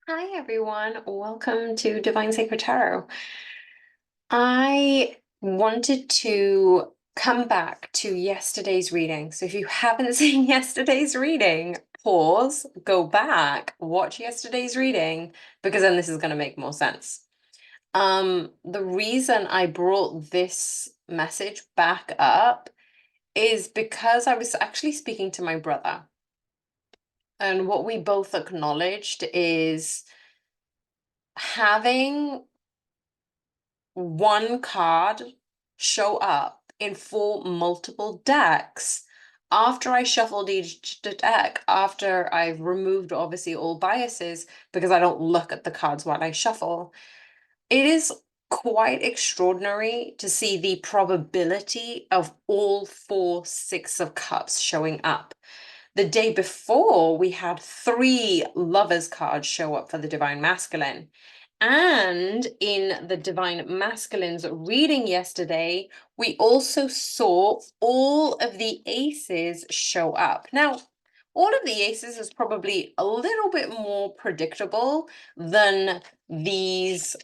Hi everyone, welcome to Divine Sacred Tarot. I wanted to come back to yesterday's reading. So if you haven't seen yesterday's reading, pause, go back, watch yesterday's reading, because then this is going to make more sense. The reason I brought this message back up is because I was actually speaking to my brother, and what we both acknowledged is having one card show up in four multiple decks after I shuffled each deck, after I've removed obviously all biases because I don't look at the cards while I shuffle. It is quite extraordinary to see the probability of all four Six of Cups showing up. The day before, we had three Lovers cards show up for the Divine Masculine. And in the Divine Masculine's reading yesterday, we also saw all of the aces show up. Now, all of the aces is probably a little bit more predictable than these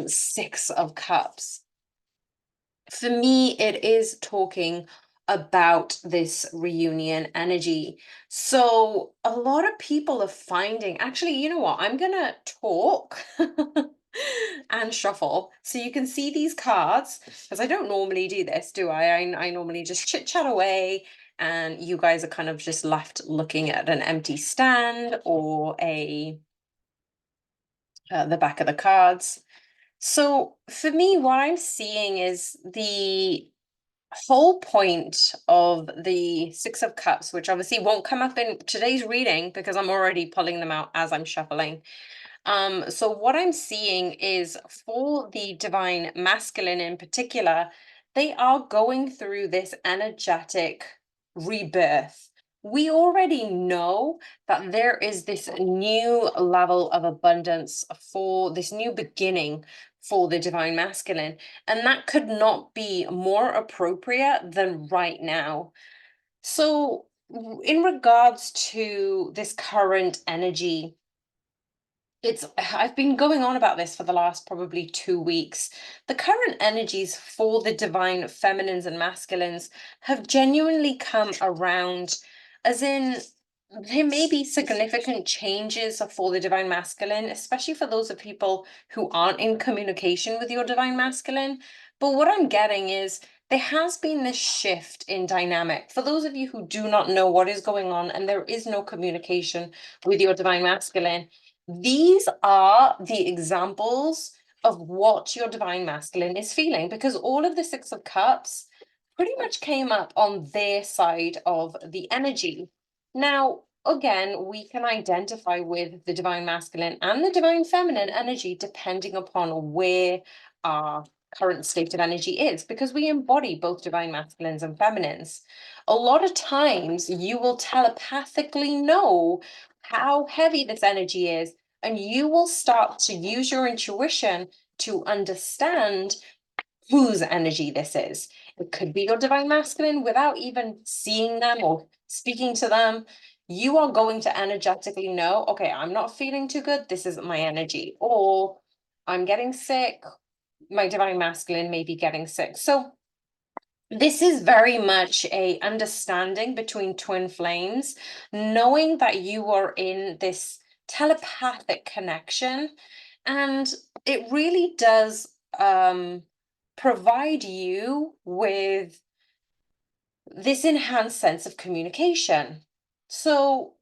Six of Cups. For me, it is talking about this reunion energy. So a lot of people are finding, actually, you know what? I'm gonna talk and shuffle so you can see these cards, because I don't normally do this, do I? I normally just chit chat away and you guys are kind of just left looking at an empty stand or the back of the cards. So for me, what I'm seeing is the whole point of the Six of Cups, which obviously won't come up in today's reading because I'm already pulling them out as I'm shuffling. So what I'm seeing is for the Divine Masculine in particular, they are going through this energetic rebirth. We already know that there is this new level of abundance for this new beginning for the Divine Masculine, and that could not be more appropriate than right now. So, in regards to this current energy, I've been going on about this for the last probably 2 weeks. The current energies for the divine feminines and masculines have genuinely come around, as in there may be significant changes for the divine masculine, especially for those of people who aren't in communication with your divine masculine. But what I'm getting is there has been this shift in dynamic. For those of you who do not know what is going on and there is no communication with your divine masculine, these are the examples of what your divine masculine is feeling, because all of the Six of Cups pretty much came up on their side of the energy. Now, again, we can identify with the divine masculine and the divine feminine energy depending upon where our current state of energy is, because we embody both divine masculines and feminines. A lot of times you will telepathically know how heavy this energy is, and you will start to use your intuition to understand whose energy this is. It could be your divine masculine without even seeing them or speaking to them. You are going to energetically know, okay, I'm not feeling too good. This isn't my energy. Or I'm getting sick. My divine masculine may be getting sick. So this is very much a understanding between twin flames, knowing that you are in this telepathic connection, and it really does provide you with this enhanced sense of communication. So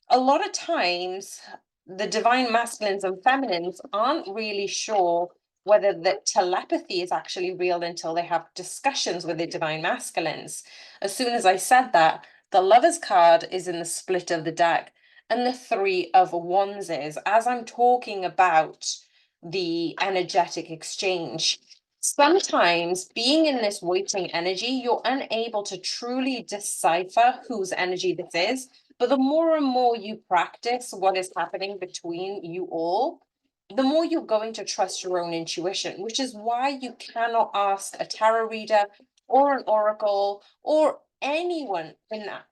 a lot of times the divine masculines and feminines aren't really sure whether the telepathy is actually real until they have discussions with the divine masculines. As soon as I said that, the Lovers card is in the split of the deck, and the Three of Wands is, as I'm talking about the energetic exchange. Sometimes being in this waiting energy, you're unable to truly decipher whose energy this is. But the more and more you practice what is happening between you all, the more you're going to trust your own intuition, which is why you cannot ask a tarot reader or an oracle or anyone in that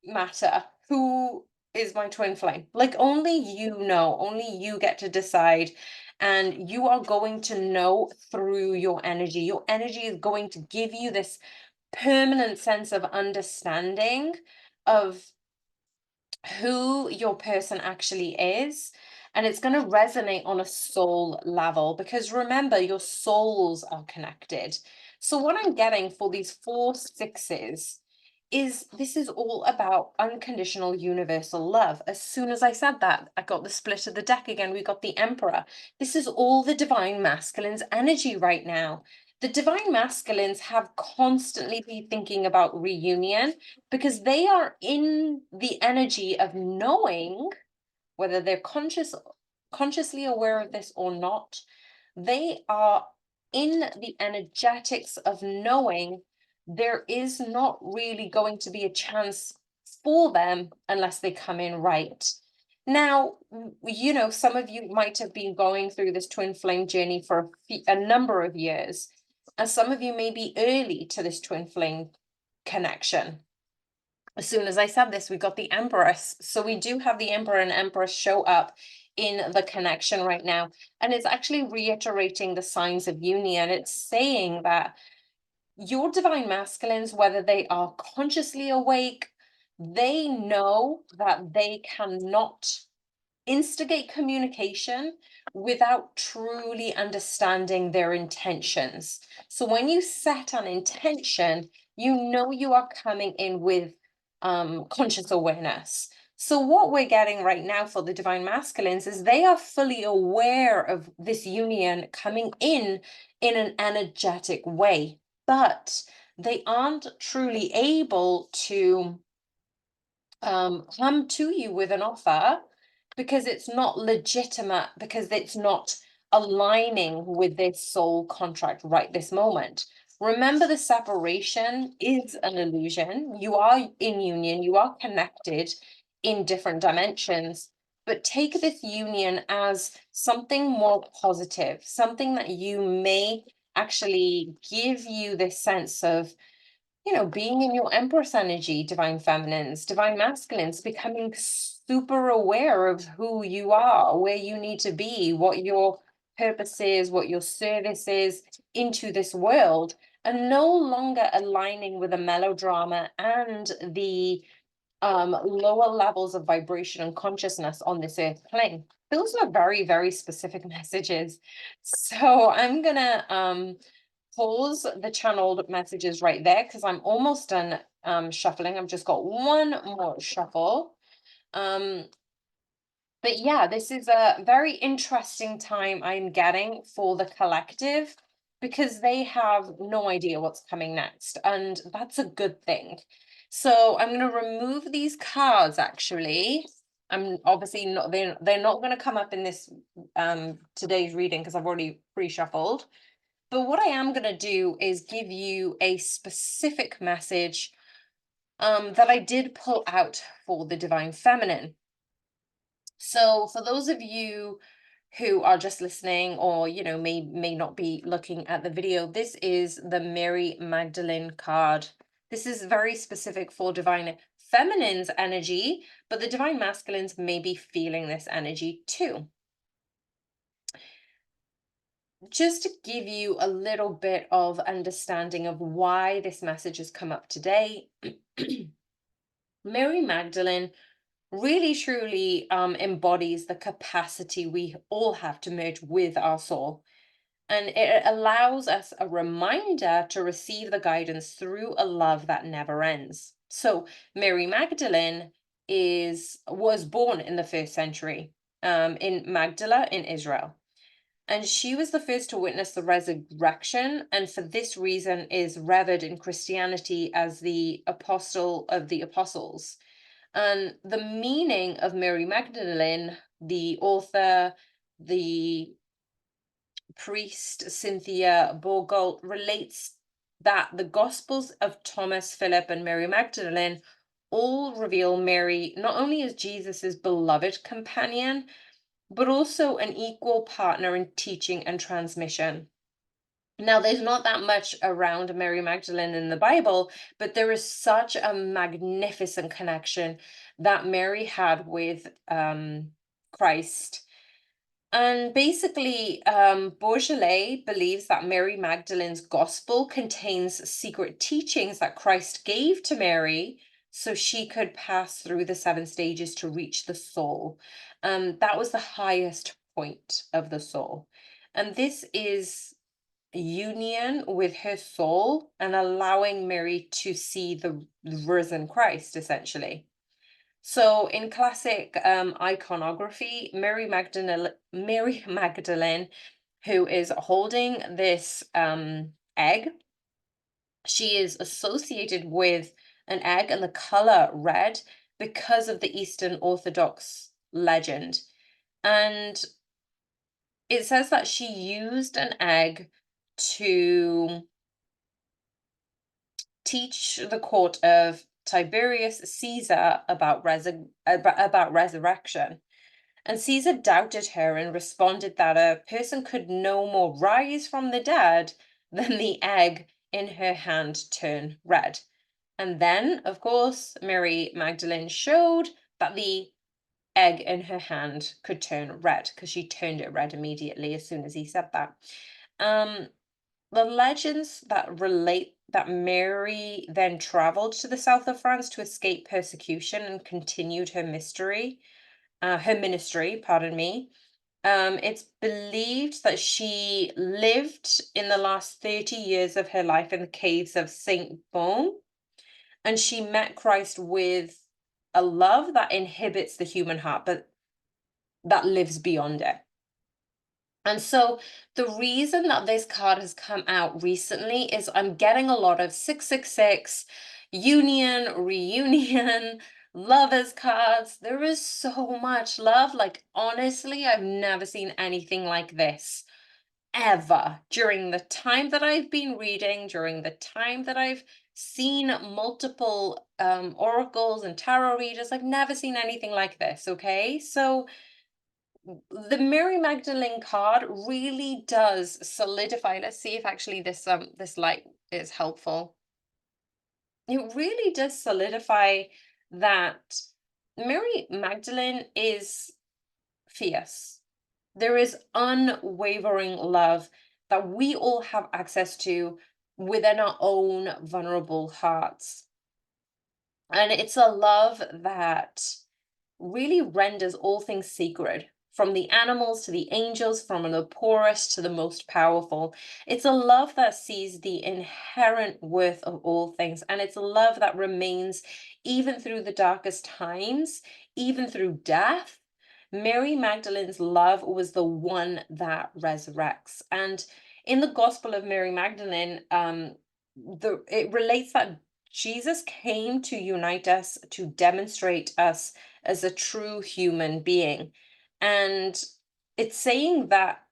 matter who is my twin flame. Like only you know, only you get to decide. And you are going to know through your energy. Your energy is going to give you this permanent sense of understanding of who your person actually is. And it's going to resonate on a soul level because remember, your souls are connected. So, what I'm getting for these 4 6s is this is all about unconditional universal love. As soon as I said that, I got the split of the deck again. We got the Emperor. This is all the divine masculine's energy right now. The divine masculines have constantly been thinking about reunion because they are in the energy of knowing whether they're consciously aware of this or not. They are in the energetics of knowing there is not really going to be a chance for them unless they come in right. Now, some of you might have been going through this twin flame journey for a number of years, and some of you may be early to this twin flame connection. As soon as I said this, we got the Empress. So we do have the Emperor and Empress show up in the connection right now. And it's actually reiterating the signs of union. It's saying that your divine masculines, whether they are consciously awake, they know that they cannot instigate communication without truly understanding their intentions. So when you set an intention, you know you are coming in with conscious awareness. So what we're getting right now for the divine masculines is they are fully aware of this union coming in an energetic way, but they aren't truly able to come to you with an offer because it's not legitimate, because it's not aligning with this soul contract right this moment. Remember, the separation is an illusion. You are in union, you are connected in different dimensions, but take this union as something more positive, something that you may actually give you this sense of being in your Empress energy, divine feminines, divine masculines, becoming super aware of who you are, where you need to be, what your purpose is, what your service is into this world, and no longer aligning with the melodrama and the lower levels of vibration and consciousness on this earth plane. Those are very, very specific messages. So I'm gonna pause the channeled messages right there because I'm almost done shuffling. I've just got one more shuffle. But yeah, this is a very interesting time I'm getting for the collective because they have no idea what's coming next, and that's a good thing. So I'm going to remove these cards actually. I'm obviously not, they're not going to come up in this today's reading because I've already pre-shuffled. But what I am going to do is give you a specific message that I did pull out for the divine feminine. So for those of you who are just listening or may not be looking at the video, this is the Mary Magdalene card. This is very specific for divine feminine's energy, but the divine masculines may be feeling this energy too. Just to give you a little bit of understanding of why this message has come up today, Mary Magdalene really truly embodies the capacity we all have to merge with our soul. And it allows us a reminder to receive the guidance through a love that never ends. So Mary Magdalene was born in the 1st century in Magdala in Israel. And she was the first to witness the resurrection, and for this reason is revered in Christianity as the apostle of the apostles. And the meaning of Mary Magdalene, the author, the priest Cynthia Bourgault, relates that the Gospels of Thomas, Philip, and Mary Magdalene all reveal Mary not only as Jesus's beloved companion, but also an equal partner in teaching and transmission. Now, there's not that much around Mary Magdalene in the Bible, but there is such a magnificent connection that Mary had with Christ. And basically, Beaujolais believes that Mary Magdalene's gospel contains secret teachings that Christ gave to Mary so she could pass through the 7 stages to reach the soul. That was the highest point of the soul. And this is union with her soul and allowing Mary to see the risen Christ, essentially. So in classic iconography, Mary Magdalene, who is holding this egg, she is associated with an egg and the color red because of the Eastern Orthodox legend. And it says that she used an egg to teach the court of Tiberius Caesar about resurrection. And Caesar doubted her and responded that a person could no more rise from the dead than the egg in her hand turn red. And then, of course, Mary Magdalene showed that the egg in her hand could turn red because she turned it red immediately as soon as he said that. Um, the legends that relate that Mary then traveled to the south of France to escape persecution and continued her ministry, pardon me. It's believed that she lived in the last 30 years of her life in the caves of Saint Baume, and she met Christ with a love that inhibits the human heart, but that lives beyond it. And so the reason that this card has come out recently is I'm getting a lot of 666, union, reunion, lovers cards. There is so much love. Like, honestly, I've never seen anything like this ever during the time that I've been reading, during the time that I've seen multiple oracles and tarot readers. I've never seen anything like this. Okay. So, the Mary Magdalene card really does solidify. Let's see if actually this light is helpful. It really does solidify that Mary Magdalene is fierce. There is unwavering love that we all have access to within our own vulnerable hearts. And it's a love that really renders all things sacred, from the animals to the angels, from the poorest to the most powerful. It's a love that sees the inherent worth of all things, and it's a love that remains even through the darkest times, even through death. Mary Magdalene's love was the one that resurrects. And in the Gospel of Mary Magdalene, it relates that Jesus came to unite us, to demonstrate us as a true human being. And it's saying that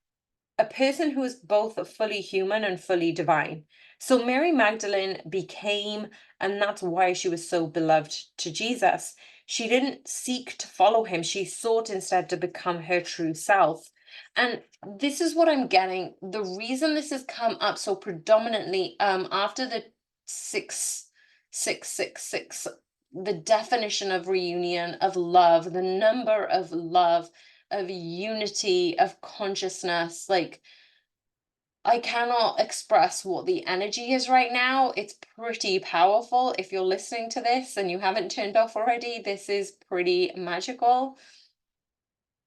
a person who is both fully human and fully divine. So Mary Magdalene became, and that's why she was so beloved to Jesus. She didn't seek to follow him, she sought instead to become her true self. And this is what I'm getting. The reason this has come up so predominantly after the 666, the definition of reunion, of love, the number of love, of unity, of consciousness. Like, I cannot express what the energy is right now. It's pretty powerful. If you're listening to this and you haven't turned off already, this is pretty magical.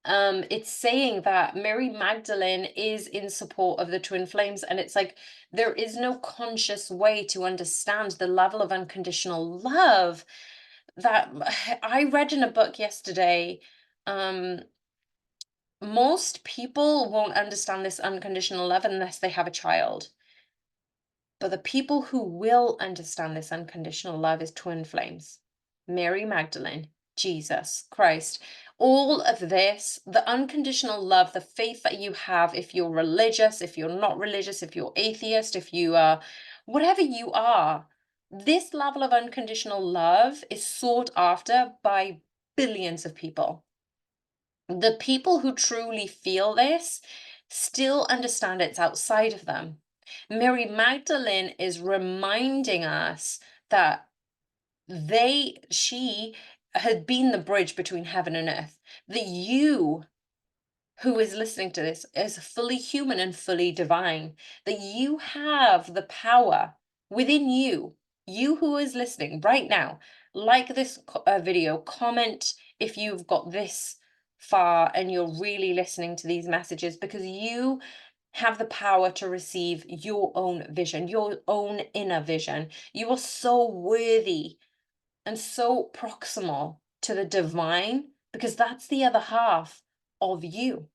It's saying that Mary Magdalene is in support of the twin flames, and it's like there is no conscious way to understand the level of unconditional love that I read in a book yesterday. Most people won't understand this unconditional love unless they have a child. But the people who will understand this unconditional love is twin flames. Mary Magdalene, Jesus Christ. All of this, the unconditional love, the faith that you have, if you're religious, if you're not religious, if you're atheist, if you are whatever you are, this level of unconditional love is sought after by billions of people. The people who truly feel this still understand it's outside of them. Mary Magdalene is reminding us that she had been the bridge between heaven and earth. That you who is listening to this is fully human and fully divine. That you have the power within you. You who is listening right now, like this video, comment if you've got this far and you're really listening to these messages, because you have the power to receive your own vision, your own inner vision. You are so worthy and so proximal to the divine, because that's the other half of you.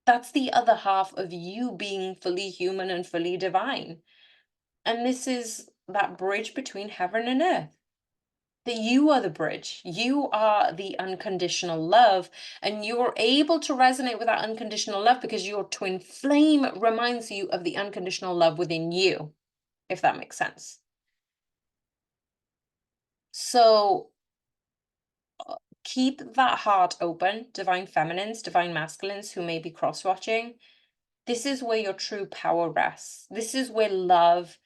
That's the other half of you being fully human and fully divine. And this is that bridge between heaven and earth. That you are the bridge. You are the unconditional love. And you're able to resonate with that unconditional love because your twin flame reminds you of the unconditional love within you, if that makes sense. So keep that heart open, divine feminines, divine masculines who may be cross-watching. This is where your true power rests. This is where love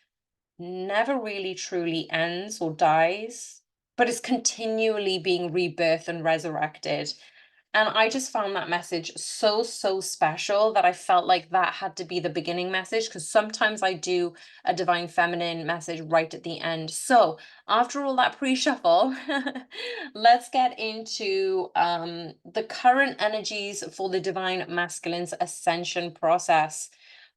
never really truly ends or dies, but is continually being rebirthed and resurrected. And I just found that message so, so special that I felt like that had to be the beginning message, because sometimes I do a divine feminine message right at the end. So after all that pre-shuffle, let's get into the current energies for the divine masculine's ascension process.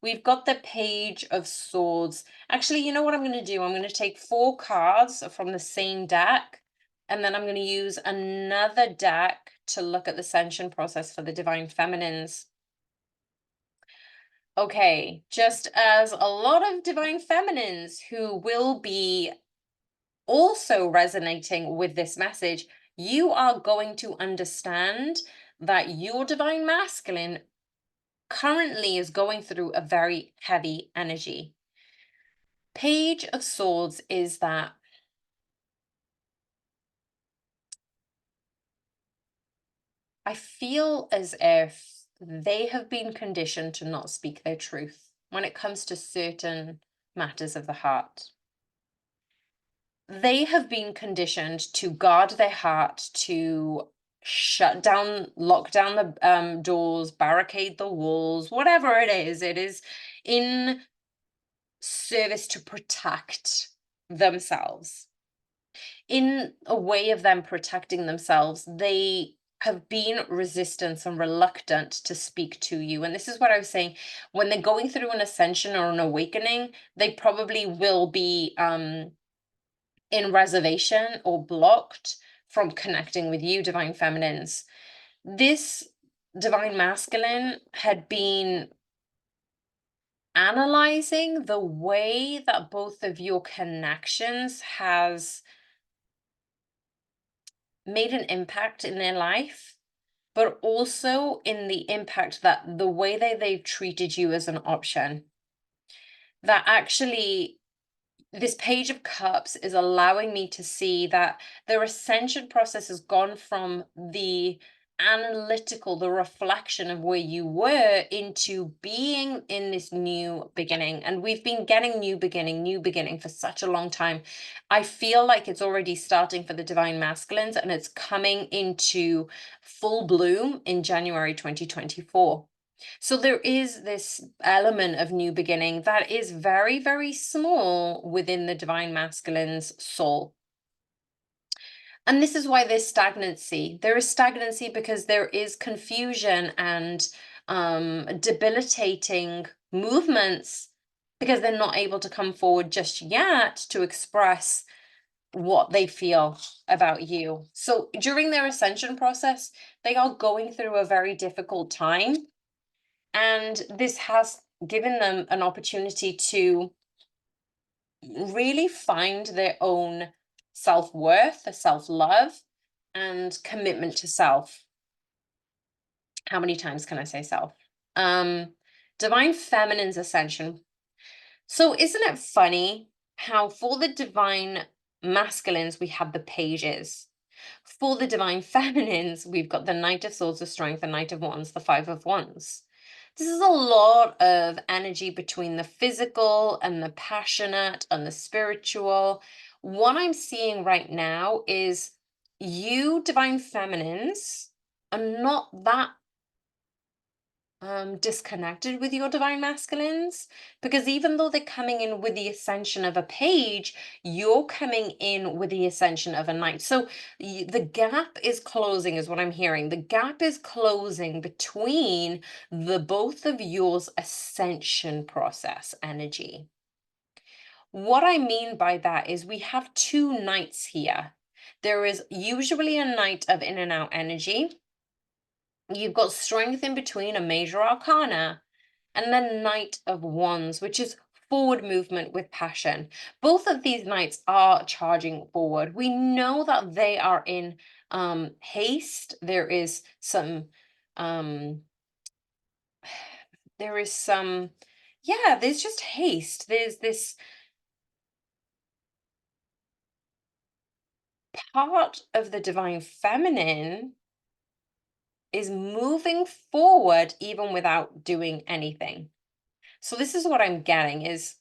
We've got the Page of Swords. Actually, you know what I'm going to do? I'm going to take 4 cards from the same deck, and then I'm going to use another deck to look at the ascension process for the divine feminines. Okay, just as a lot of divine feminines who will be also resonating with this message, you are going to understand that your divine masculine currently is going through a very heavy energy. Page of Swords is that I feel as if they have been conditioned to not speak their truth when it comes to certain matters of the heart. They have been conditioned to guard their heart, to shut down, lock down the doors, barricade the walls, whatever it is in service to protect themselves. In a way of them protecting themselves, they have been resistant and reluctant to speak to you. And this is what I was saying, when they're going through an ascension or an awakening, they probably will be in reservation or blocked from connecting with you, divine feminines. This divine masculine had been analyzing the way that both of your connections has made an impact in their life, but also in the impact that the way that they've treated you as an option. That actually, this Page of Cups is allowing me to see that their ascension process has gone from the analytical, the reflection of where you were, into being in this new beginning. And we've been getting new beginning for such a long time. I feel like it's already starting for the divine masculines, and it's coming into full bloom in January 2024. So there is this element of new beginning that is very, very small within the divine masculine's soul. And this is why there's stagnancy. There is stagnancy because there is confusion and debilitating movements, because they're not able to come forward just yet to express what they feel about you. So during their ascension process, they are going through a very difficult time. And this has given them an opportunity to really find their own self-worth, self-love, and commitment to self. How many times can I say self? Divine feminine's ascension. So isn't it funny how for the divine masculines, we have the pages. For the divine feminines, we've got the Knight of Swords, the Strength, the Knight of Wands, the Five of Wands. This is a lot of energy between the physical and the passionate and the spiritual. What I'm seeing right now is you, divine feminines, are not that disconnected with your divine masculines, because even though they're coming in with the ascension of a page, you're coming in with the ascension of a knight. So the gap is closing, is what I'm hearing. The gap is closing between the both of yours ascension process energy. What I mean by that is we have two knights here. There is usually a knight of in and out energy. You've got strength in between, a major arcana, and then Knight of Wands, which is forward movement with passion. Both of these knights are charging forward. We know that they are in haste. There is um there is some yeah, there's just haste. There's this part of the divine feminine is moving forward even without doing anything. So this is what I'm getting is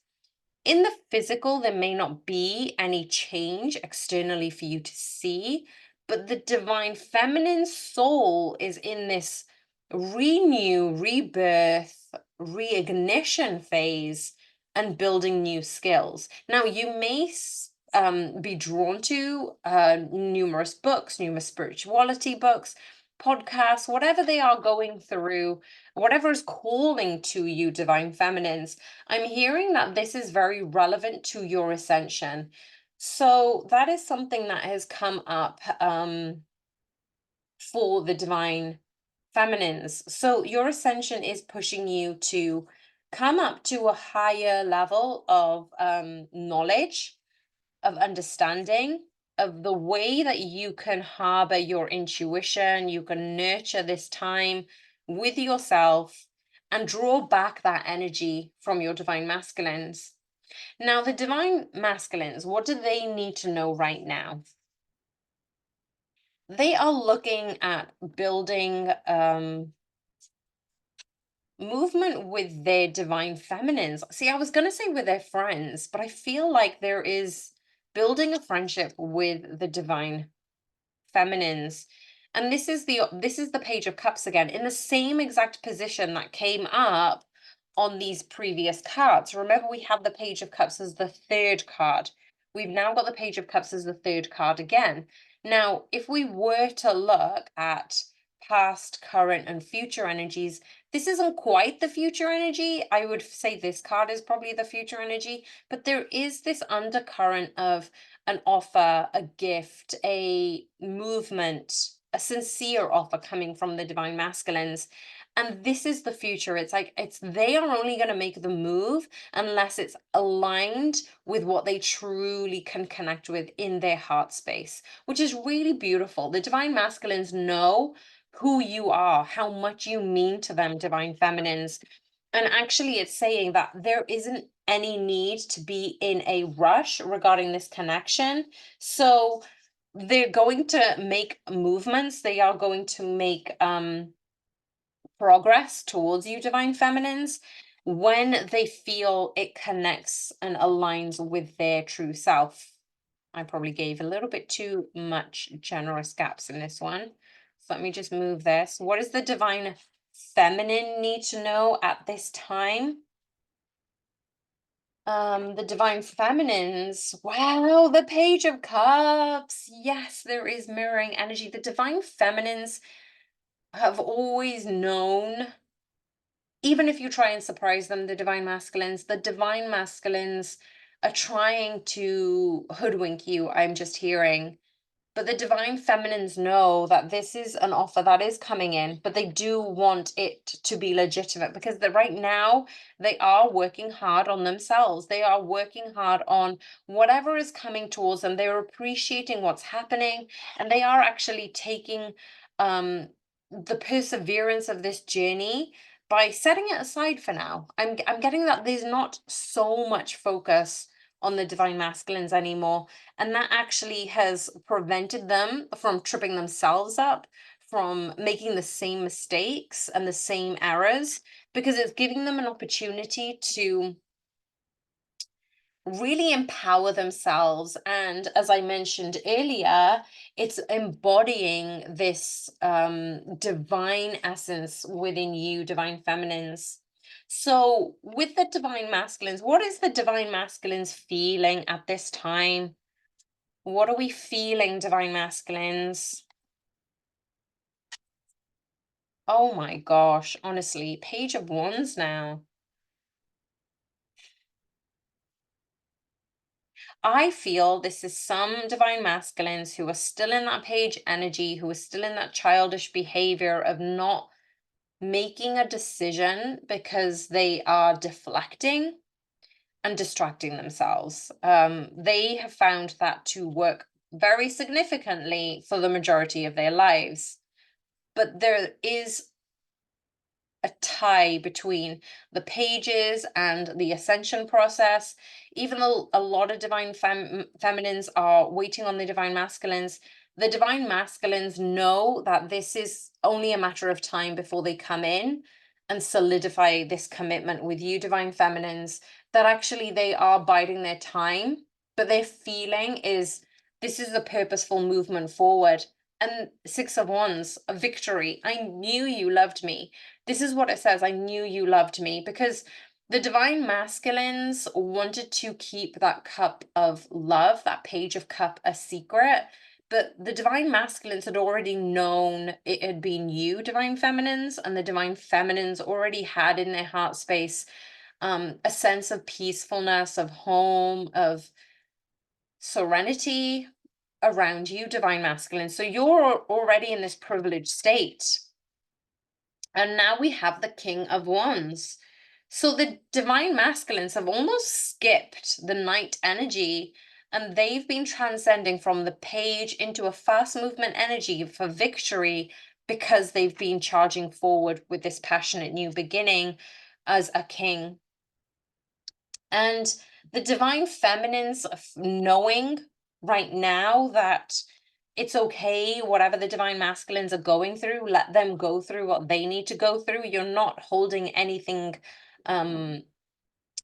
in the physical, there may not be any change externally for you to see, but the divine feminine soul is in this renew, rebirth, reignition phase and building new skills. Now, you may be drawn to numerous books, numerous spirituality books, podcasts, whatever they are going through, whatever is calling to you, divine feminines. I'm hearing that this is very relevant to your ascension. So that is something that has come up for the divine feminines. So your ascension is pushing you to come up to a higher level of knowledge, of understanding, of the way that you can harbor your intuition, you can nurture this time with yourself and draw back that energy from your divine masculines. Now, the divine masculines, what do they need to know right now? They are looking at building movement with their divine feminines. See, I was going to say with their friends, but I feel like there is building a friendship with the divine feminines. And this is the page of cups again in the same exact position that came up on these previous cards. Remember, we had the page of cups as the third card. We've now got the page of cups as the third card again. Now, if we were to look at past, current, and future energies, this isn't quite the future energy. I would say this card is probably the future energy, but there is this undercurrent of an offer, a gift, a movement, a sincere offer coming from the divine masculines. And this is the future. It's like they are only going to make the move unless it's aligned with what they truly can connect with in their heart space, which is really beautiful. The divine masculines know who you are, how much you mean to them, divine feminines. And actually, it's saying that there isn't any need to be in a rush regarding this connection. So they're going to make movements, they are going to make progress towards you, divine feminines, when they feel it connects and aligns with their true self. I probably gave a little bit too much generous gaps in this one. So let me just move this. What does the divine feminine need to know at this time? The divine feminines. Wow, the page of cups. Yes, there is mirroring energy. The divine feminines have always known, even if you try and surprise them, the divine masculines are trying to hoodwink you. I'm just hearing. But the divine feminines know that this is an offer that is coming in, but they do want it to be legitimate because right now they are working hard on themselves. They are working hard on whatever is coming towards them. They're appreciating what's happening, and they are actually taking the perseverance of this journey by setting it aside for now. I'm getting that there's not so much focus on the divine masculines anymore, and that actually has prevented them from tripping themselves up, from making the same mistakes and the same errors, because it's giving them an opportunity to really empower themselves. And as I mentioned earlier, it's embodying this divine essence within you, divine feminines. So with the divine masculines, what is the divine masculines feeling at this time? What are we feeling, divine masculines? Oh my gosh, honestly, Page of Wands now. I feel this is some divine masculines who are still in that page energy, who are still in that childish behavior of not making a decision because they are deflecting and distracting themselves. They have found that to work very significantly for the majority of their lives. But there is a tie between the pages and the ascension process. Even though a lot of divine feminines are waiting on the divine masculines, the divine masculines know that this is only a matter of time before they come in and solidify this commitment with you, divine feminines, that actually they are biding their time, but their feeling is this is a purposeful movement forward. And Six of Wands, a victory. I knew you loved me. This is what it says. I knew you loved me, because the divine masculines wanted to keep that cup of love, that page of cup, a secret. But the divine masculines had already known it had been you, divine feminines, and the divine feminines already had in their heart space a sense of peacefulness, of home, of serenity around you, divine masculine. So you're already in this privileged state. And now we have the King of Wands. So the divine masculines have almost skipped the night energy, and they've been transcending from the page into a fast movement energy for victory, because they've been charging forward with this passionate new beginning as a king. And the divine feminines knowing right now that it's okay, whatever the divine masculines are going through, let them go through what they need to go through. You're not holding anything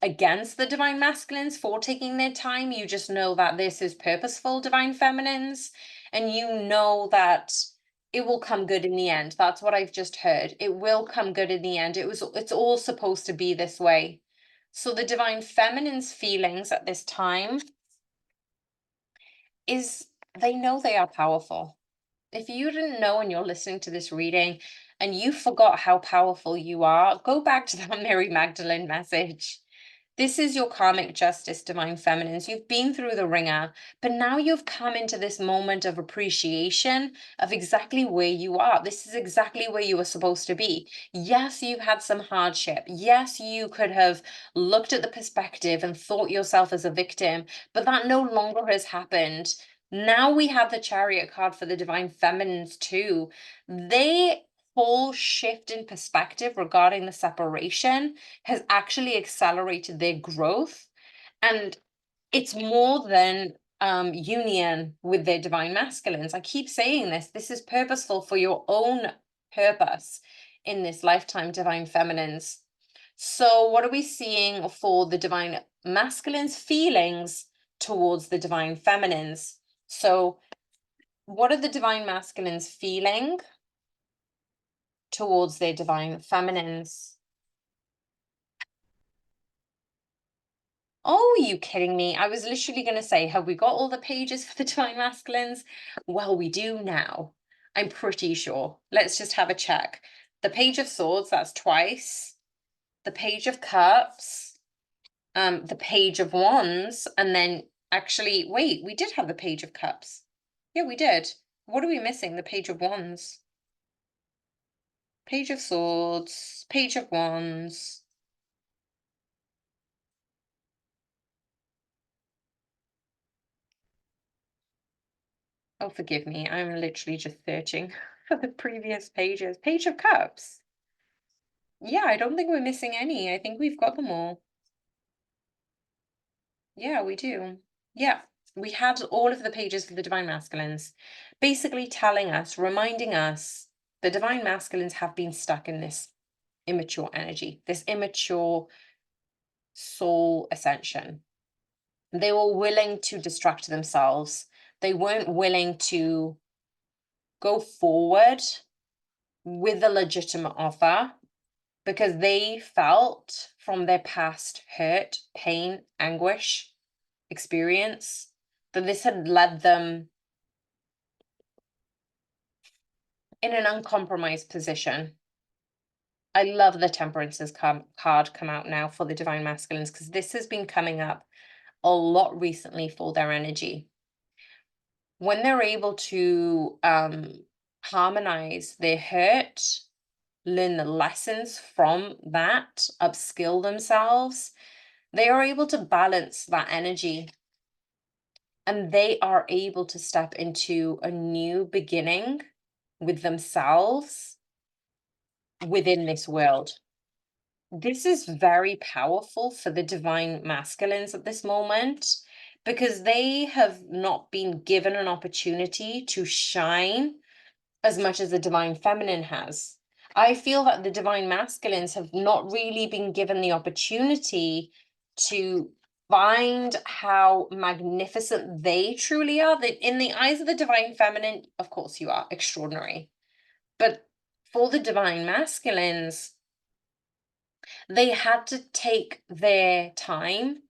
against the divine masculines for taking their time. You just know that this is purposeful, divine feminines, and you know that it will come good in the end. That's what I've just heard. It will come good in the end. It's all supposed to be this way. So the divine feminine's feelings at this time is they know they are powerful. If you didn't know and you're listening to this reading and you forgot how powerful you are, go back to that Mary Magdalene message. This is your karmic justice, divine feminines. You've been through the ringer, but now you've come into this moment of appreciation of exactly where you are. This is exactly where you were supposed to be. Yes, you've had some hardship. Yes, you could have looked at the perspective and thought yourself as a victim, but that no longer has happened. Now we have the Chariot card for the divine feminines too. They whole shift in perspective regarding the separation has actually accelerated their growth, and it's more than union with their divine masculines. I keep saying this is purposeful for your own purpose in this lifetime, divine feminines. So what are we seeing for the divine masculines feelings towards the divine feminines? So what are the divine masculines feeling towards their divine feminines? Oh, are you kidding me? I was literally going to say, have we got all the pages for the divine masculines? Well, we do now. I'm pretty sure. Let's just have a check. The Page of Swords, that's twice. The Page of Cups, the Page of Wands, and then actually, wait, we did have the Page of Cups. Yeah, we did. What are we missing? The Page of Wands. Page of Swords, Page of Wands. Oh, forgive me. I'm literally just searching for the previous pages. Page of Cups. Yeah, I don't think we're missing any. I think we've got them all. Yeah, we do. Yeah, we had all of the pages for the divine masculines, basically telling us, reminding us the divine masculines have been stuck in this immature energy, this immature soul ascension. They were willing to distract themselves. They weren't willing to go forward with a legitimate offer because they felt from their past hurt, pain, anguish, experience that this had led them in an uncompromised position. I love the Temperance's card come out now for the Divine Masculines, because this has been coming up a lot recently for their energy. When they're able to harmonize their hurt, learn the lessons from that, upskill themselves, they are able to balance that energy, and they are able to step into a new beginning with themselves within this world. This is very powerful for the divine masculines at this moment, because they have not been given an opportunity to shine as much as the divine feminine has. I feel that the divine masculines have not really been given the opportunity to find how magnificent they truly are. That in the eyes of the divine feminine, of course, you are extraordinary. But for the divine masculines, they had to take their time,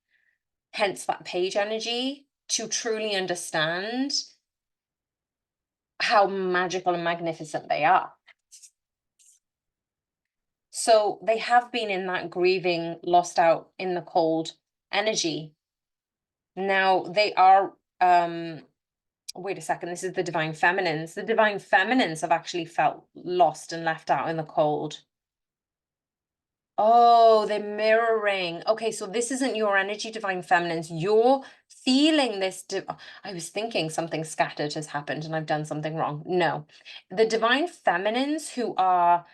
hence that page energy, to truly understand how magical and magnificent they are. So they have been in that grieving, lost out in the cold energy. Now they are, wait a second, this is the divine feminines. The divine feminines have actually felt lost and left out in the cold. Oh, they're mirroring. Okay, so this isn't your energy, divine feminines. You're feeling this. I was thinking something scattered has happened and I've done something wrong. No, the divine feminines who are,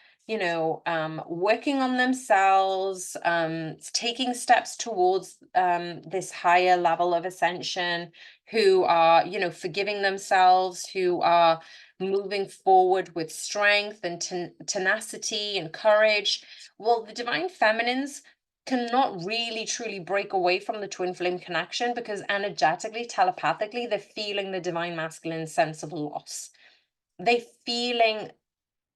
working on themselves, taking steps towards this higher level of ascension, who are, forgiving themselves, who are moving forward with strength and tenacity and courage. Well, the divine feminines cannot really truly break away from the twin flame connection, because energetically, telepathically, they're feeling the divine masculine sense of loss. They're feeling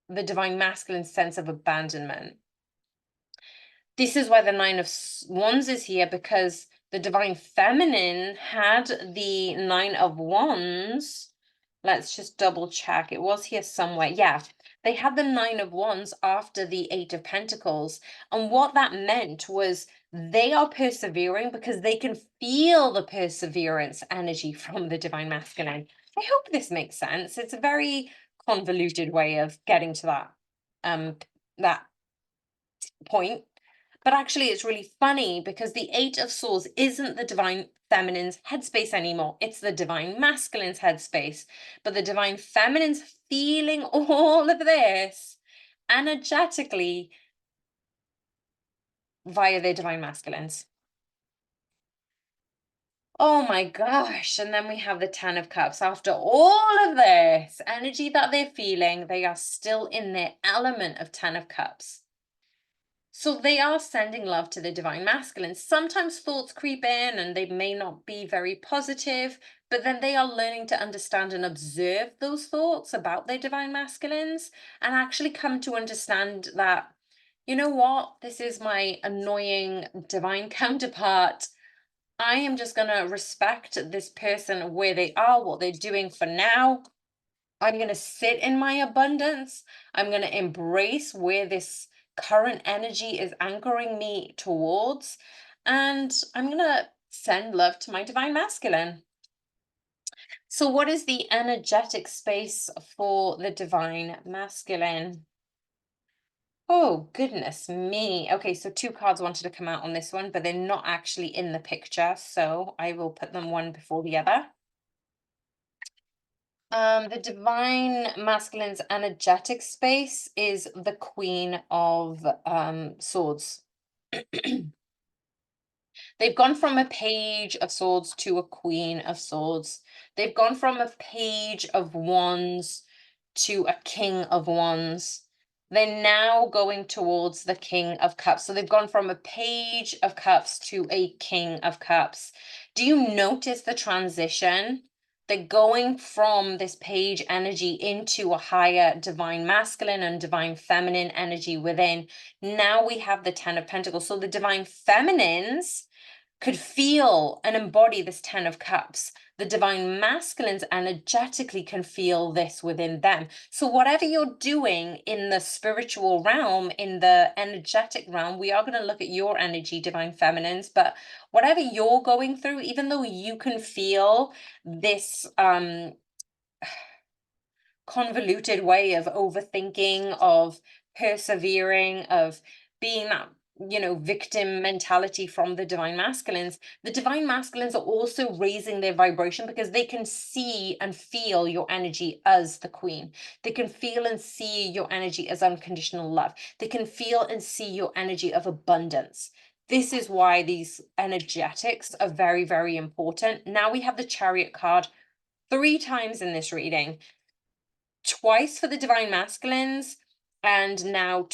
the divine masculine sense of abandonment. This is why the Nine of Wands is here, because the divine feminine had the Nine of Wands. Let's just double check. It was here somewhere. Yeah, they had the Nine of Wands after the Eight of Pentacles. And what that meant was they are persevering because they can feel the perseverance energy from the divine masculine. I hope this makes sense. It's a very convoluted way of getting to that point. But actually, it's really funny because the Eight of Swords isn't the divine feminine's headspace anymore. It's the divine masculine's headspace. But the divine feminine's feeling all of this energetically via their divine masculines. Oh my gosh. And then we have the Ten of Cups. After all of this energy that they're feeling, they are still in their element of Ten of Cups. So they are sending love to the divine masculine. Sometimes thoughts creep in and they may not be very positive, but then they are learning to understand and observe those thoughts about their divine masculines, and actually come to understand that, you know what, this is my annoying divine counterpart. I am just going to respect this person where they are, what they're doing for now. I'm going to sit in my abundance. I'm going to embrace where this current energy is anchoring me towards. And I'm going to send love to my divine masculine. So what is the energetic space for the divine masculine? Oh, goodness me. Okay, so two cards wanted to come out on this one, but they're not actually in the picture. So I will put them one before the other. The divine masculine's energetic space is the Queen of Swords. They've gone from a Page of Swords to a Queen of Swords. They've gone from a Page of Wands to a King of Wands. They're now going towards the King of Cups. So they've gone from a Page of Cups to a King of Cups. Do you notice the transition? They're going from this page energy into a higher divine masculine and divine feminine energy within. Now we have the 10 of Pentacles. So the divine feminines could feel and embody this 10 of Cups. The divine masculines energetically can feel this within them. So whatever you're doing in the spiritual realm, in the energetic realm, we are going to look at your energy, divine feminines, but whatever you're going through, even though you can feel this convoluted way of overthinking, of persevering, of being that, victim mentality from the divine masculines. The divine masculines are also raising their vibration because they can see and feel your energy as the queen. They can feel and see your energy as unconditional love. They can feel and see your energy of abundance. This is why these energetics are very, very important. Now we have the Chariot card 3 times in this reading. Twice for the divine masculines, and now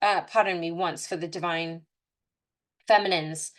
once for the divine feminines.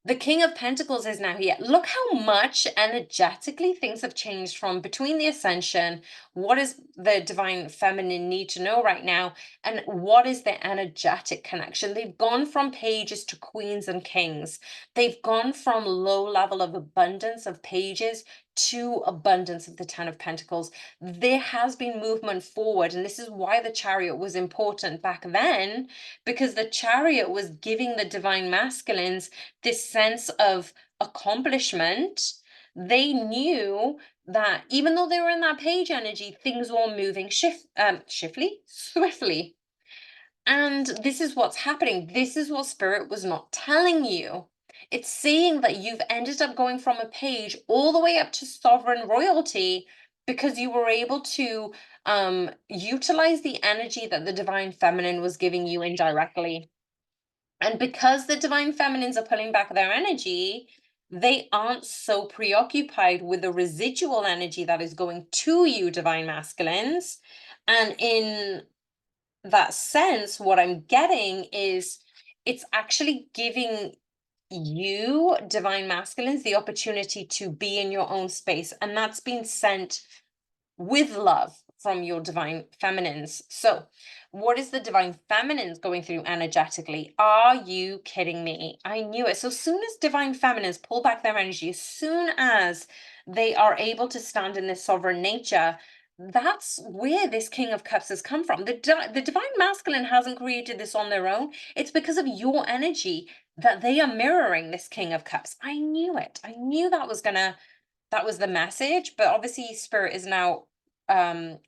The King of Pentacles is now here. Look how much energetically things have changed from between the Ascension. What does the divine feminine need to know right now? And what is their energetic connection? They've gone from pages to queens and kings. They've gone from low level of abundance of pages to abundance of the 10 of Pentacles. There has been movement forward, and this is why the Chariot was important back then, because the Chariot was giving the divine masculines this sense of accomplishment. They knew that even though they were in that page energy, things were moving swiftly. And this is what's happening. This is what Spirit was not telling you. It's saying that you've ended up going from a page all the way up to sovereign royalty because you were able to utilize the energy that the divine feminine was giving you indirectly. And because the divine feminines are pulling back their energy, they aren't so preoccupied with the residual energy that is going to you, divine masculines. And in that sense, what I'm getting is it's actually giving you, divine masculines, the opportunity to be in your own space. And that's been sent with love from your divine feminines. So what is the divine feminines going through energetically? Are you kidding me? I knew it. So soon as divine feminines pull back their energy, as soon as they are able to stand in this sovereign nature, that's where this King of Cups has come from. The divine masculine hasn't created this on their own. It's because of your energy that they are mirroring this King of Cups. I knew it. I knew that was the message, but obviously Spirit is now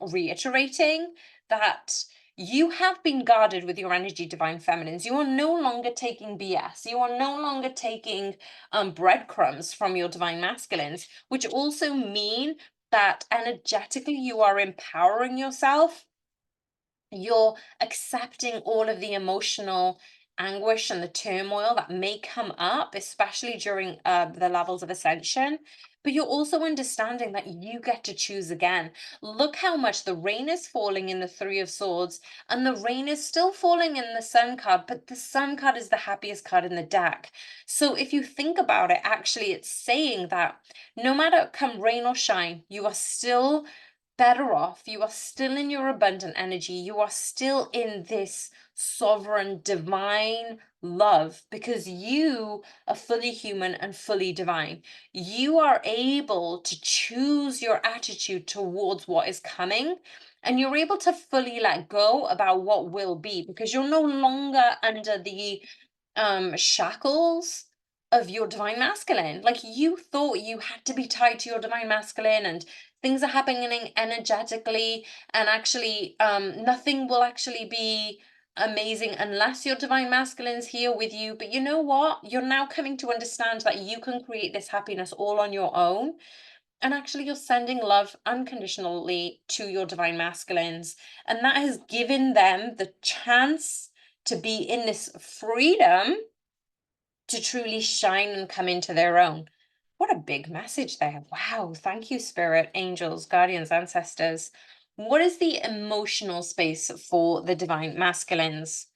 reiterating that you have been guarded with your energy, divine feminines. You are no longer taking BS. You are no longer taking breadcrumbs from your divine masculines, which also mean that energetically you are empowering yourself. You're accepting all of the emotional anguish and the turmoil that may come up, especially during the levels of ascension. But you're also understanding that you get to choose again. Look how much the rain is falling in the Three of Swords, and the rain is still falling in the Sun card, but the Sun card is the happiest card in the deck. So if you think about it, actually, it's saying that no matter come rain or shine, you are still better off. You are still in your abundant energy. You are still in this sovereign divine love because you are fully human and fully divine. You are able to choose your attitude towards what is coming, and you're able to fully let go about what will be because you're no longer under the shackles of your divine masculine. Like you thought you had to be tied to your divine masculine and things are happening energetically, and actually nothing will actually be amazing unless your divine masculine's here with you. But you know what? You're now coming to understand that you can create this happiness all on your own. And actually, you're sending love unconditionally to your divine masculines. And that has given them the chance to be in this freedom to truly shine and come into their own. What a big message there. Wow. Thank you, Spirit, angels, guardians, ancestors. What is the emotional space for the divine masculines?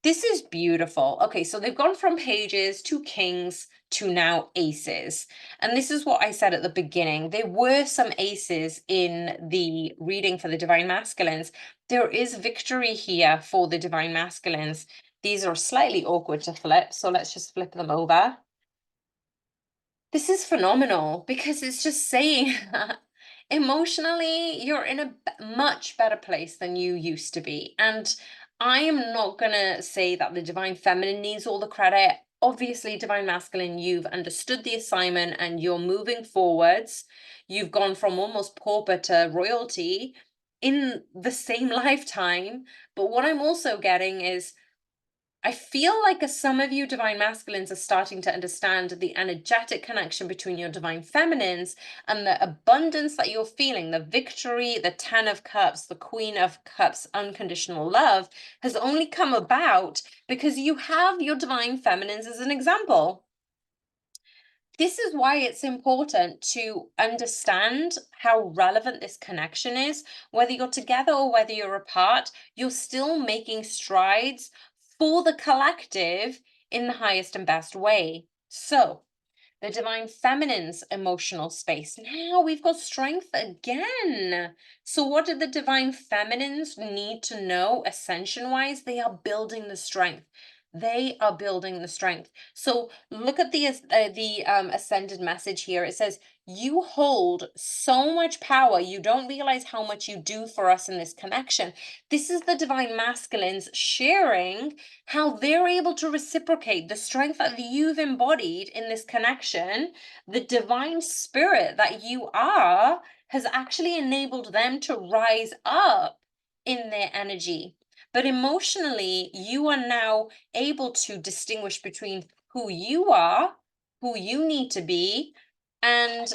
This is beautiful. Okay, so they've gone from pages to kings to now aces. And this is what I said at the beginning. There were some aces in the reading for the divine masculines. There is victory here for the divine masculines. These are slightly awkward to flip, so let's just flip them over. This is phenomenal because it's just saying that emotionally you're in a much better place than you used to be. And I am not going to say that the divine feminine needs all the credit. Obviously, divine masculine, you've understood the assignment and you're moving forwards. You've gone from almost pauper to royalty in the same lifetime. But what I'm also getting is I feel like some of you divine masculines are starting to understand the energetic connection between your divine feminines and the abundance that you're feeling, the victory, the 10 of cups, the queen of cups, unconditional love has only come about because you have your divine feminines as an example. This is why it's important to understand how relevant this connection is. Whether you're together or whether you're apart, you're still making strides for the collective in the highest and best way. So, the divine feminine's emotional space. Now we've got strength again. So, what do the divine feminines need to know ascension wise? They are building the strength. They are building the strength. So look at the ascended message here. It says, "You hold so much power. You don't realize how much you do for us in this connection." This is the divine masculines sharing how they're able to reciprocate the strength that you've embodied in this connection. The divine spirit that you are has actually enabled them to rise up in their energy. But emotionally, you are now able to distinguish between who you are, who you need to be, and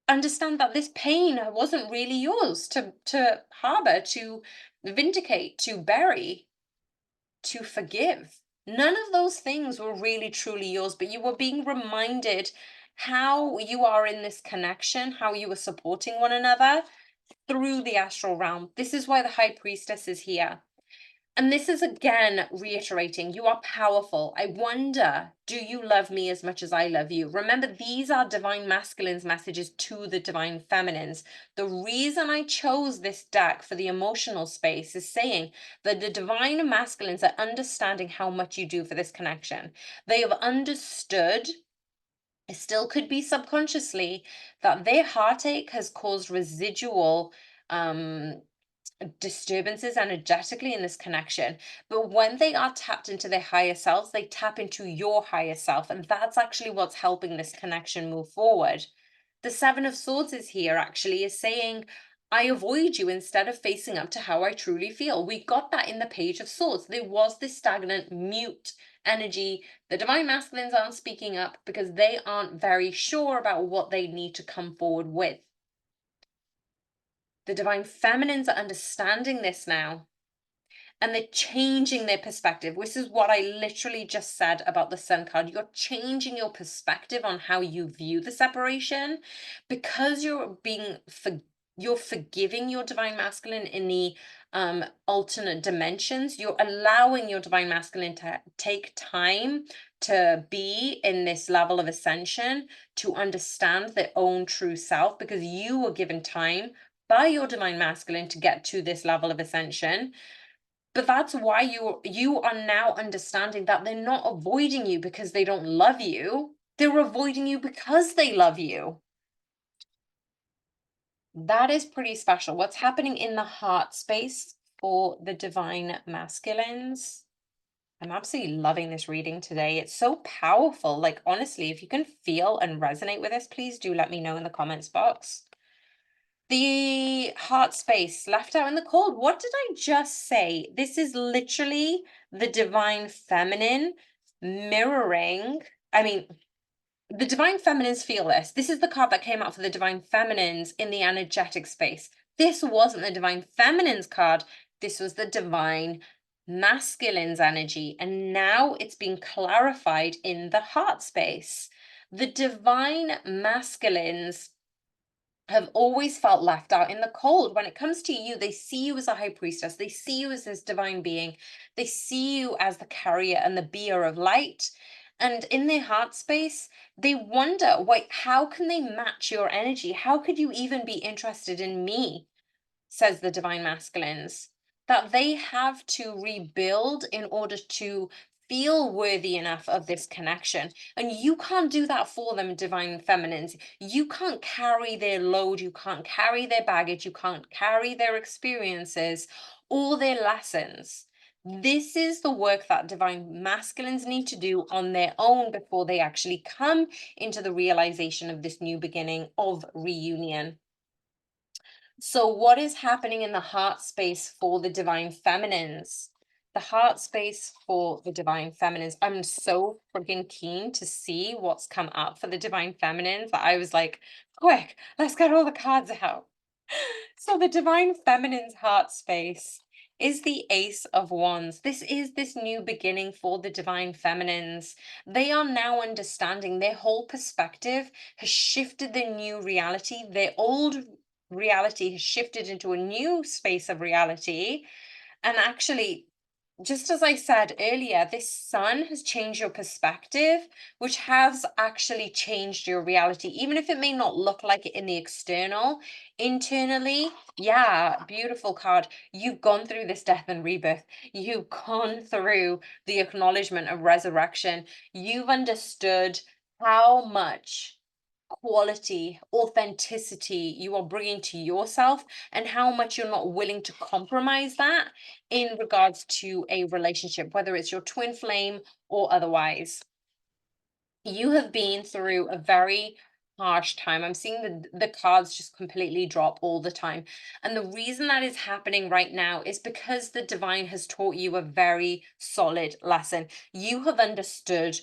understand that this pain wasn't really yours to harbor, to vindicate, to bury, to forgive. None of those things were really truly yours, but you were being reminded how you are in this connection, how you are supporting one another through the astral realm. This is why the high priestess is here. And this is again reiterating, you are powerful. I wonder, do you love me as much as I love you? Remember, these are divine masculines messages to the divine feminines. The reason I chose this deck for the emotional space is saying that the divine masculines are understanding how much you do for this connection. They have understood, it still could be subconsciously, that their heartache has caused residual disturbances energetically in this connection. But when they are tapped into their higher selves, they tap into your higher self. And that's actually what's helping this connection move forward. The Seven of Swords is here actually, is saying, I avoid you instead of facing up to how I truly feel. We got that in the Page of Swords. There was this stagnant, mute energy. The divine masculines aren't speaking up because they aren't very sure about what they need to come forward with. The divine feminines are understanding this now and they're changing their perspective. This is what I literally just said about the Sun card. You're changing your perspective on how you view the separation because you're forgiving your divine masculine in the alternate dimensions. You're allowing your divine masculine to take time to be in this level of ascension, to understand their own true self, because you were given time by your divine masculine to get to this level of ascension. But that's why you are now understanding that they're not avoiding you because they don't love you. They're avoiding you because they love you. That is pretty special. What's happening in the heart space for the divine masculines? I'm absolutely loving this reading today. It's so powerful. Like, honestly, if you can feel and resonate with this, please do let me know in the comments box. The heart space left out in the cold. What did I just say? This is literally the divine feminine mirroring. I mean, the divine feminines feel this. This is the card that came out for the divine feminines in the energetic space. This wasn't the divine feminines card. This was the divine masculine's energy. And now it's being clarified in the heart space. The divine masculines have always felt left out in the cold. When it comes to you, they see you as a high priestess, they see you as this divine being, they see you as the carrier and the beer of light. And in their heart space, they wonder, wait, how can they match your energy? How could you even be interested in me? Says the divine masculines, that they have to rebuild in order to feel worthy enough of this connection. And you can't do that for them, divine feminines. You can't carry their load, you can't carry their baggage, you can't carry their experiences or their lessons. This is the work that divine masculines need to do on their own before they actually come into the realization of this new beginning of reunion. So, what is happening in the heart space for the divine feminines? The heart space for the divine feminines. I'm so freaking keen to see what's come up for the divine feminines that I was like, quick, let's get all the cards out. So, the divine feminine's heart space is the Ace of Wands. This is this new beginning for the divine feminines. They are now understanding their whole perspective has shifted their new reality. Their old reality has shifted into a new space of reality. And actually, just as I said earlier, this sun has changed your perspective, which has actually changed your reality, even if it may not look like it in the external. Internally, yeah, beautiful card. You've gone through this death and rebirth. You've gone through the acknowledgement of resurrection. You've understood how much quality, authenticity you are bringing to yourself, and how much you're not willing to compromise that in regards to a relationship, whether it's your twin flame or otherwise. You have been through a very harsh time. I'm seeing the cards just completely drop all the time. And the reason that is happening right now is because the divine has taught you a very solid lesson. You have understood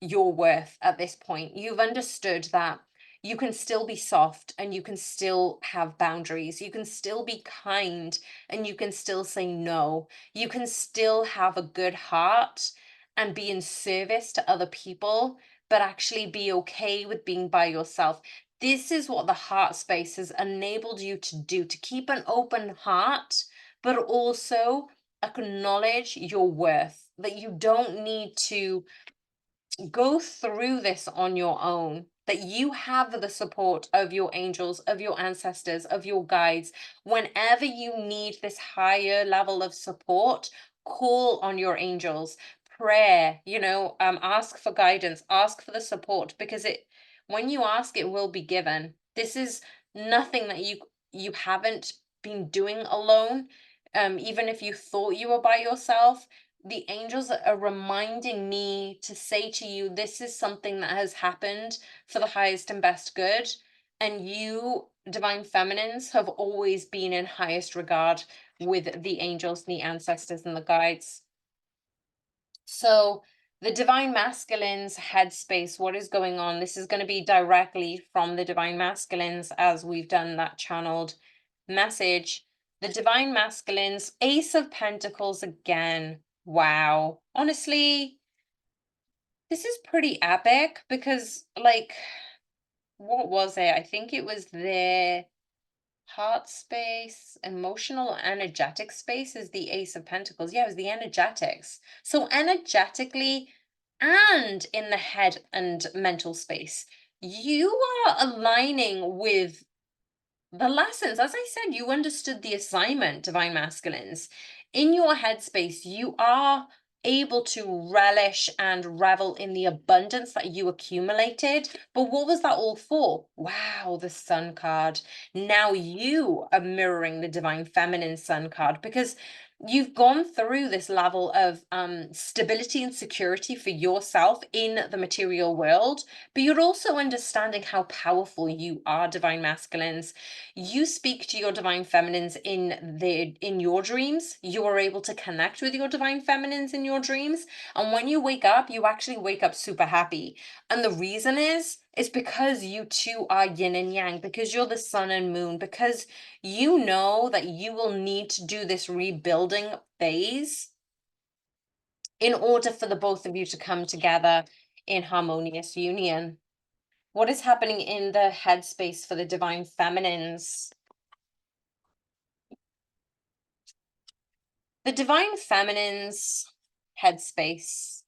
your worth at this point. You've understood that you can still be soft and you can still have boundaries. You can still be kind and you can still say no. You can still have a good heart and be in service to other people, but actually be okay with being by yourself. This is what the heart space has enabled you to do, to keep an open heart, but also acknowledge your worth, that you don't need to go through this on your own, that you have the support of your angels, of your ancestors, of your guides. Whenever you need this higher level of support, call on your angels, prayer, ask for guidance, ask for the support, because when you ask, it will be given. This is nothing that you haven't been doing alone. Even if you thought you were by yourself, the angels are reminding me to say to you, this is something that has happened for the highest and best good. And you, divine feminines, have always been in highest regard with the angels, the ancestors, and the guides. So, the divine masculines headspace, what is going on? This is going to be directly from the divine masculines, as we've done that channeled message. The divine masculines, Ace of Pentacles again. Wow. Honestly, this is pretty epic because, like, what was it? I think it was their heart space, emotional, energetic space is the Ace of Pentacles. Yeah, it was the energetics. So, energetically and in the head and mental space, you are aligning with the lessons. As I said, you understood the assignment, divine masculines. In your headspace, you are able to relish and revel in the abundance that you accumulated. But what was that all for? Wow, the sun card. Now you are mirroring the divine feminine sun card, because you've gone through this level of stability and security for yourself in the material world, but you're also understanding how powerful you are, divine masculines. You speak to your divine feminines in your dreams. You are able to connect with your divine feminines in your dreams, and when you wake up, you actually wake up super happy. And the reason is because you two are yin and yang, because you're the sun and moon, because you know that you will need to do this rebuilding phase in order for the both of you to come together in harmonious union. What is happening in the headspace for the divine feminines? The divine feminine's headspace,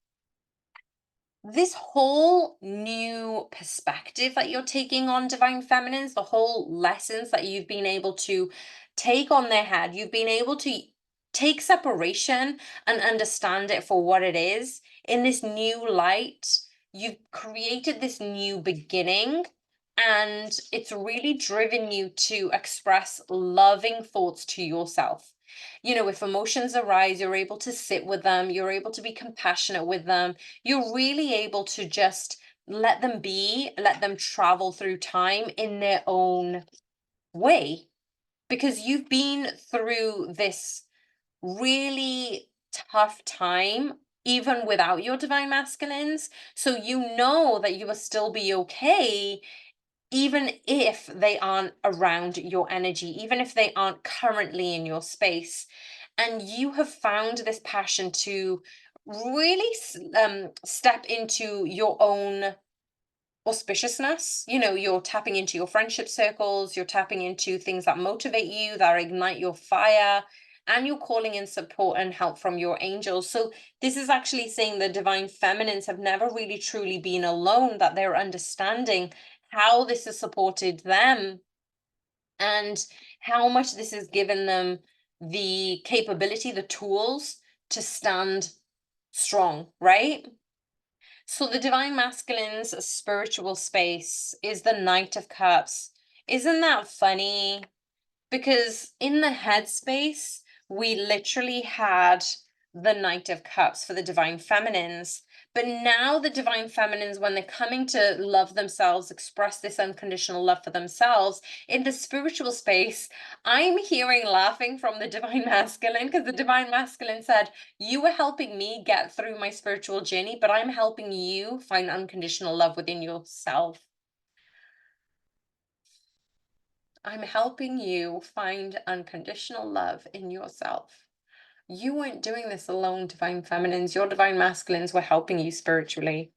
this whole new perspective that you're taking on divine feminines, the whole lessons that you've been able to take on their head, you've been able to take separation and understand it for what it is in this new light. You've created this new beginning, and it's really driven you to express loving thoughts to yourself. If emotions arise, you're able to sit with them, you're able to be compassionate with them, you're really able to just let them be, let them travel through time in their own way, because you've been through this really tough time even without your divine masculines. So you know that you will still be okay even if they aren't around your energy, even if they aren't currently in your space. And you have found this passion to really step into your own auspiciousness. You're tapping into your friendship circles, you're tapping into things that motivate you, that ignite your fire, and you're calling in support and help from your angels. So this is actually saying the divine feminines have never really truly been alone, that they're understanding how this has supported them and how much this has given them the capability, the tools to stand strong, right? So the divine masculine's spiritual space is the Knight of Cups. Isn't that funny? Because in the headspace, we literally had the Knight of Cups for the divine feminines. But now the divine feminines, when they're coming to love themselves, express this unconditional love for themselves, in the spiritual space, I'm hearing laughing from the divine masculine, because the divine masculine said, you were helping me get through my spiritual journey, but I'm helping you find unconditional love within yourself. I'm helping you find unconditional love in yourself. You weren't doing this alone, divine feminines. Your divine masculines were helping you spiritually.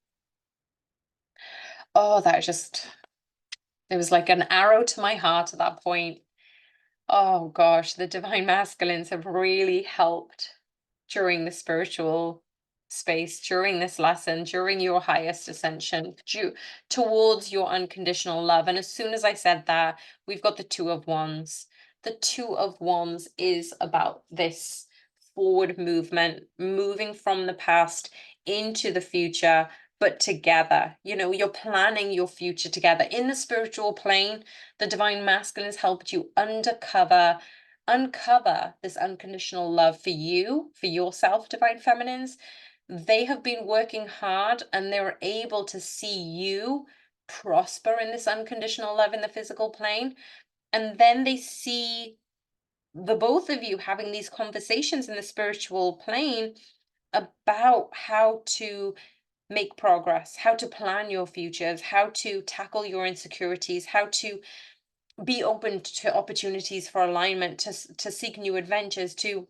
Oh, it was like an arrow to my heart at that point. Oh gosh, the divine masculines have really helped during the spiritual space, during this lesson, during your highest ascension, towards your unconditional love. And as soon as I said that, we've got the Two of Wands. The Two of Wands is about this forward movement, moving from the past into the future, but together. You're planning your future together. In the spiritual plane, the divine masculine has helped you uncover this unconditional love for you, for yourself, divine feminines. They have been working hard and they're able to see you prosper in this unconditional love in the physical plane. And then they see the both of you having these conversations in the spiritual plane about how to make progress, how to plan your futures, how to tackle your insecurities, how to be open to opportunities for alignment, to seek new adventures, to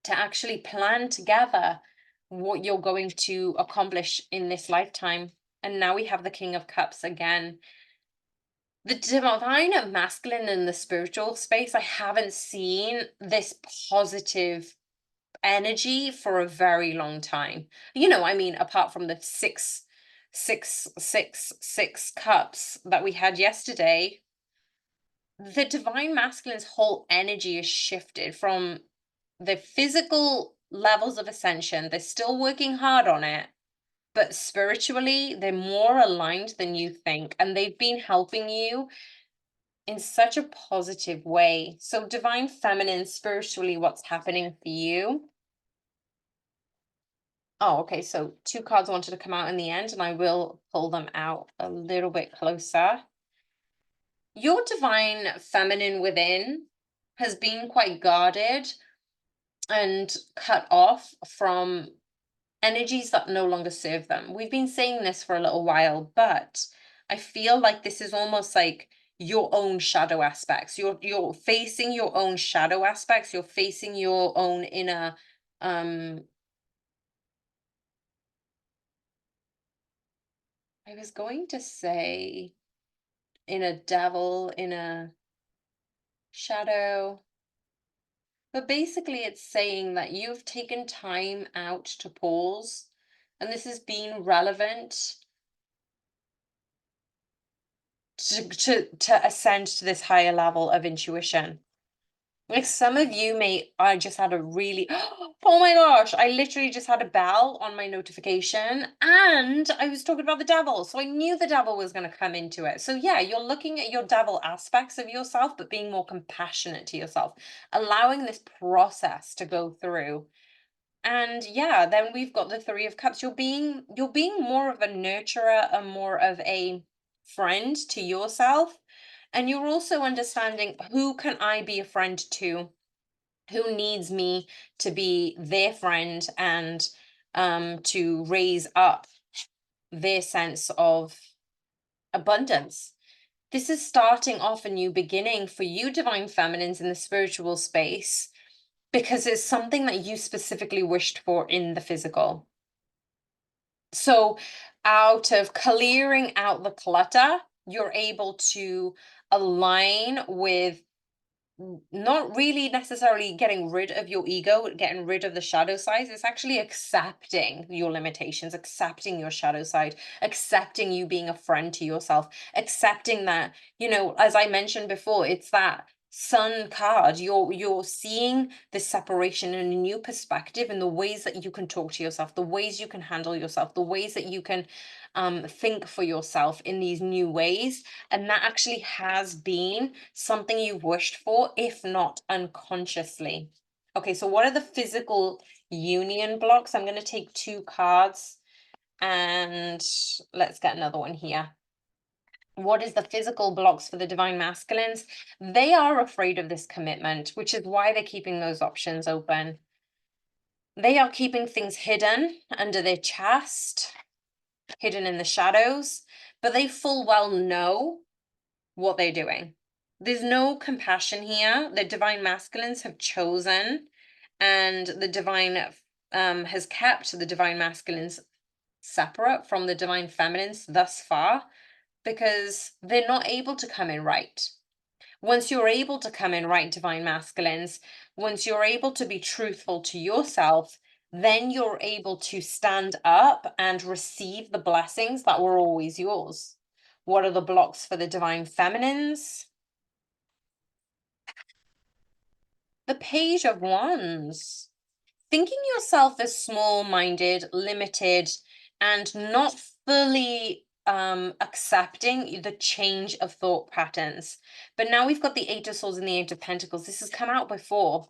actually plan together what you're going to accomplish in this lifetime. And now we have the King of Cups again. The divine masculine in the spiritual space, I haven't seen this positive energy for a very long time. Apart from the six cups that we had yesterday, the divine masculine's whole energy is shifted from the physical levels of ascension. They're still working hard on it, but spiritually, they're more aligned than you think. And they've been helping you in such a positive way. So, divine feminine, spiritually, what's happening for you? Oh, okay. So, two cards wanted to come out in the end, and I will pull them out a little bit closer. Your divine feminine within has been quite guarded and cut off from energies that no longer serve them. We've been saying this for a little while, but I feel like this is almost like your own shadow aspects. You're facing your own shadow aspects. You're facing your own inner um I was going to say in a devil, in a shadow, but basically it's saying that you've taken time out to pause, and this has been relevant to ascend to this higher level of intuition. Like some of you I just had a really, oh my gosh, I literally just had a bell on my notification and I was talking about the devil. So I knew the devil was going to come into it. So yeah, you're looking at your devil aspects of yourself, but being more compassionate to yourself, allowing this process to go through. And yeah, then we've got the Three of Cups. You're being more of a nurturer and more of a friend to yourself. And you're also understanding, who can I be a friend to? Who needs me to be their friend and to raise up their sense of abundance. This is starting off a new beginning for you, divine feminines, in the spiritual space, because it's something that you specifically wished for in the physical. So, out of clearing out the clutter, you're able to align with not really necessarily getting rid of your ego, getting rid of the shadow side. It's actually accepting your limitations, accepting your shadow side, accepting you being a friend to yourself, accepting that, as I mentioned before, it's that sun card. You're seeing the separation in a new perspective, in the ways that you can talk to yourself, the ways you can handle yourself, the ways that you can think for yourself in these new ways. And that actually has been something you've wished for, if not unconsciously. Okay, so what are the physical union blocks? I'm going to take two cards and let's get another one here. What is the physical blocks for the divine masculines? They are afraid of this commitment, which is why they're keeping those options open. They are keeping things hidden under their chest, hidden in the shadows, but they full well know what they're doing. There's no compassion here. The divine masculines have chosen, and the divine has kept the divine masculines separate from the divine feminines thus far, because they're not able to come in right. Once you're able to come in right, divine masculines, once you're able to be truthful to yourself, then you're able to stand up and receive the blessings that were always yours. What are the blocks for the divine feminines? The Page of Wands. Thinking yourself as small-minded, limited, and not fully accepting the change of thought patterns. But now we've got the Eight of Swords and the Eight of Pentacles. This has come out before.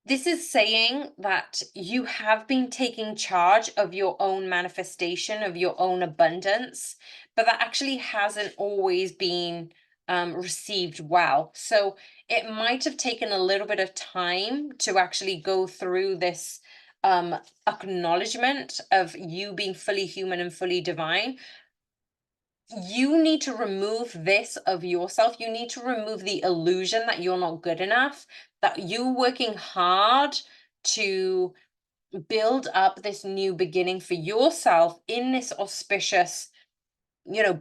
This is saying that you have been taking charge of your own manifestation, of your own abundance, but that actually hasn't always been received well. So it might have taken a little bit of time to actually go through this acknowledgement of you being fully human and fully divine. You need to remove this of yourself. You need to remove the illusion that you're not good enough, that you working hard to build up this new beginning for yourself in this auspicious,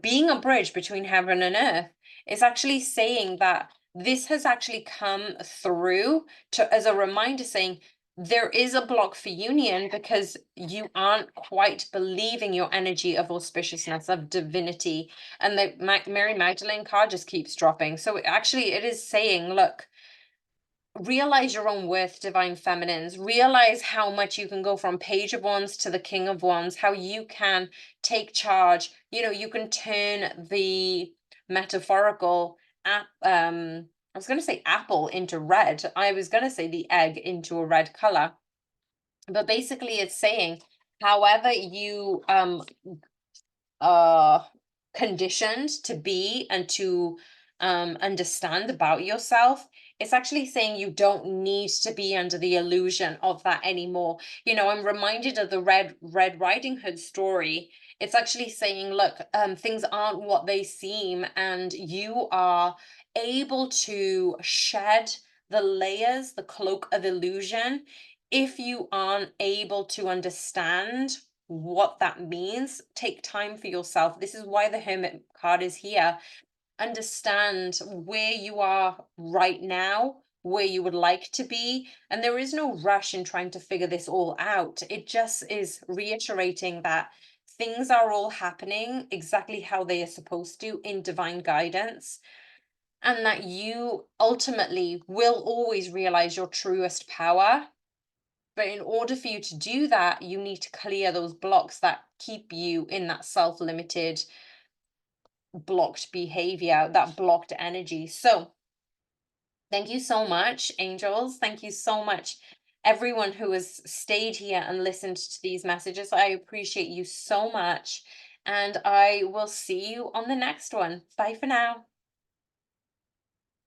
being a bridge between heaven and earth. Is actually saying that this has actually come through to as a reminder, saying there is a block for union because you aren't quite believing your energy of auspiciousness, of divinity. And the Mary Magdalene card just keeps dropping. So actually it is saying, look, realize your own worth, divine feminines. Realize how much you can go from Page of Wands to the King of Wands, how you can take charge. You can turn the metaphorical I was going to say apple into red. I was going to say the egg into a red color. But basically it's saying, however you conditioned to be and to understand about yourself, it's actually saying you don't need to be under the illusion of that anymore. I'm reminded of the Red Riding Hood story. It's actually saying, look, things aren't what they seem, and you are able to shed the layers, the cloak of illusion, if you aren't able to understand what that means, take time for yourself. This is why the Hermit card is here. Understand where you are right now, where you would like to be, and there is no rush in trying to figure this all out. It just is reiterating that things are all happening exactly how they are supposed to in divine guidance, and that you ultimately will always realize your truest power. But in order for you to do that, you need to clear those blocks that keep you in that self-limited, blocked behavior, that blocked energy. So, thank you so much, angels. Thank you so much, everyone who has stayed here and listened to these messages. I appreciate you so much. And I will see you on the next one. Bye for now.